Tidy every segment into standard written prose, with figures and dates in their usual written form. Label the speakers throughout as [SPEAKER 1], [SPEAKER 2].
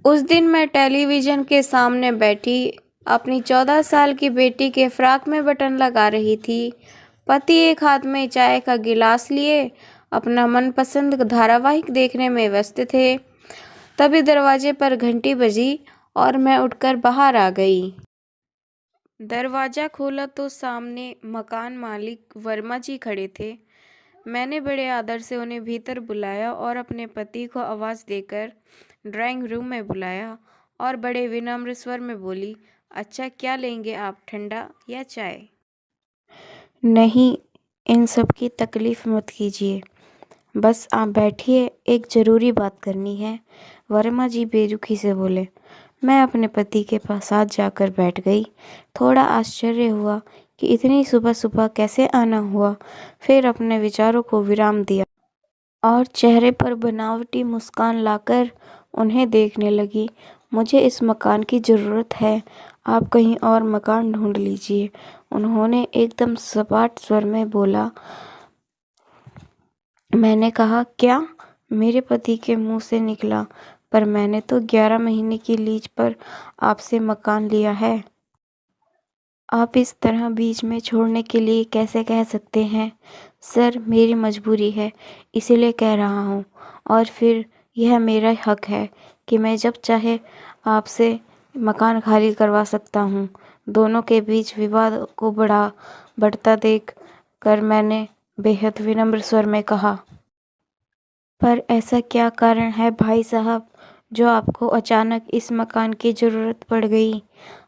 [SPEAKER 1] उस दिन मैं टेलीविज़न के सामने बैठी अपनी 14 साल की बेटी के फ्रॉक में बटन लगा रही थी। पति एक हाथ में चाय का गिलास लिए अपना मनपसंद धारावाहिक देखने में व्यस्त थे। तभी दरवाजे पर घंटी बजी और मैं उठकर बाहर आ गई। दरवाज़ा खोला तो सामने मकान मालिक वर्मा जी खड़े थे। मैंने बड़े आदर से उन्हें भीतर बुलाया और अपने पति को आवाज़ देकर ड्राइंग रूम में बुलाया और बड़े विनम्र स्वर में बोली, अच्छा क्या लेंगे आप, ठंडा या चाय? नहीं, इन सब की तकलीफ़ मत कीजिए, बस आप बैठिए, एक ज़रूरी बात करनी है, वर्मा जी बेरुखी से बोले। मैं अपने पति के साथ जाकर बैठ गई। थोड़ा आश्चर्य हुआ कि इतनी सुबह सुबह कैसे आना हुआ। फिर अपने विचारों को विराम दिया और चेहरे पर बनावटी मुस्कान लाकर उन्हें देखने लगी। मुझे इस मकान की ज़रूरत है, आप कहीं और मकान ढूंढ लीजिए, उन्होंने एकदम सपाट स्वर में बोला। मैंने कहा, क्या? मेरे पति के मुंह से निकला, पर मैंने तो 11 महीने की लीज पर आपसे मकान लिया है। आप इस तरह बीच में छोड़ने के लिए कैसे कह सकते हैं? सर, मेरी मजबूरी है, इसीलिए कह रहा हूँ, और फिर यह मेरा हक है कि मैं जब चाहे आपसे मकान खाली करवा सकता हूँ। दोनों के बीच विवाद को बढ़ता देख कर मैंने बेहद विनम्र स्वर में कहा, पर ऐसा क्या कारण है भाई साहब जो आपको अचानक इस मकान की ज़रूरत पड़ गई?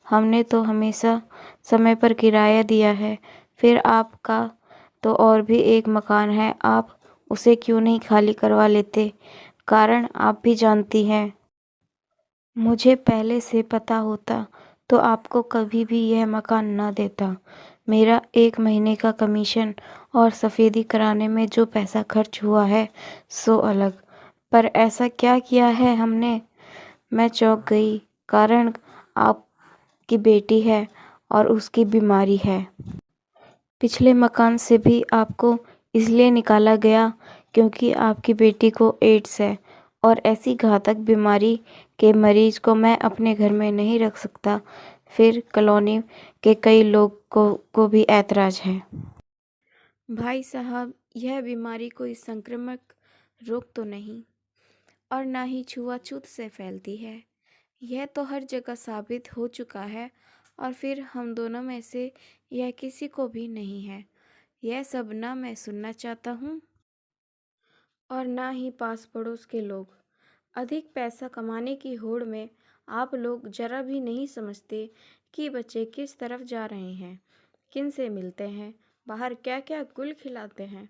[SPEAKER 1] हमने तो हमेशा समय पर किराया दिया है, फिर आपका तो और भी एक मकान है, आप उसे क्यों नहीं खाली करवा लेते? कारण आप भी जानती हैं। मुझे पहले से पता होता तो आपको कभी भी यह मकान न देता। मेरा 1 महीने का कमीशन और सफ़ेदी कराने में जो पैसा खर्च हुआ है सो अलग, पर ऐसा क्या किया है हमने? मैं चौंक गई, कारण आपकी बेटी है और उसकी बीमारी है। पिछले मकान से भी आपको इसलिए निकाला गया क्योंकि आपकी बेटी को एड्स है और ऐसी घातक बीमारी के मरीज को मैं अपने घर में नहीं रख सकता। फिर कॉलोनी के कई लोग को भी ऐतराज़ है। भाई साहब, यह बीमारी कोई संक्रामक रोग तो नहीं और ना ही छुआछूत से फैलती है। यह तो हर जगह साबित हो चुका है और फिर हम दोनों में से यह किसी को भी नहीं है। यह सब ना मैं सुनना चाहता हूँ और ना ही पास पड़ोस के लोग। अधिक पैसा कमाने की होड़ में आप लोग जरा भी नहीं समझते कि बच्चे किस तरफ जा रहे हैं, किन से मिलते हैं, बाहर क्या क्या गुल खिलाते हैं।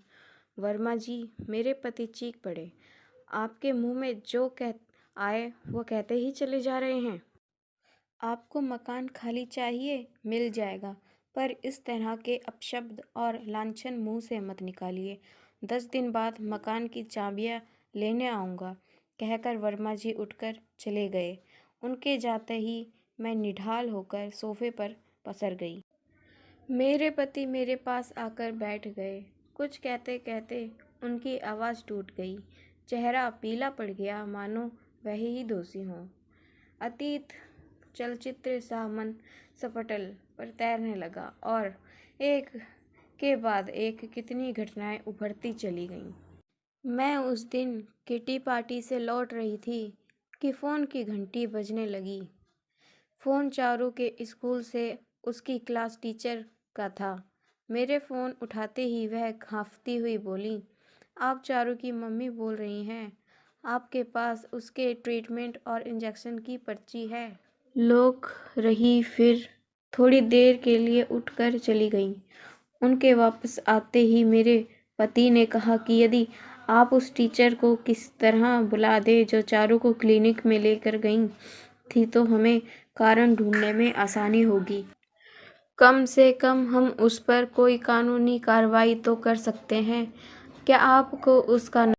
[SPEAKER 1] वर्मा जी, मेरे पति चीख पड़े, आपके मुंह में जो कह आए वो कहते ही चले जा रहे हैं। आपको मकान खाली चाहिए, मिल जाएगा, पर इस तरह के अपशब्द और लांछन मुंह से मत निकालिए। 10 दिन बाद मकान की चाबियां लेने आऊँगा, कहकर वर्मा जी उठकर चले गए। उनके जाते ही मैं निढाल होकर सोफे पर पसर गई। मेरे पति मेरे पास आकर बैठ गए। कुछ कहते कहते उनकी आवाज़ टूट गई। चेहरा पीला पड़ गया, मानो वही ही दोषी हों। अतीत चलचित्र सा मन सपटल पर तैरने लगा और एक के बाद एक कितनी घटनाएं उभरती चली गईं। मैं उस दिन किटी पार्टी से लौट रही थी कि फ़ोन की घंटी बजने लगी। फ़ोन चारू के स्कूल से उसकी क्लास टीचर का था। मेरे फ़ोन उठाते ही वह खांफती हुई बोली, आप चारू की मम्मी बोल रही हैं, आपके पास उसके ट्रीटमेंट और इंजेक्शन की पर्ची है? लोग रही, फिर थोड़ी देर के लिए उठकर चली गईं। उनके वापस आते ही मेरे पति ने कहा कि यदि आप उस टीचर को किस तरह बुला दे जो चारू को क्लिनिक में लेकर गई थी तो हमें कारण ढूंढने में आसानी होगी। कम से कम हम उस पर कोई कानूनी कार्रवाई तो कर सकते हैं। क्या आपको उसका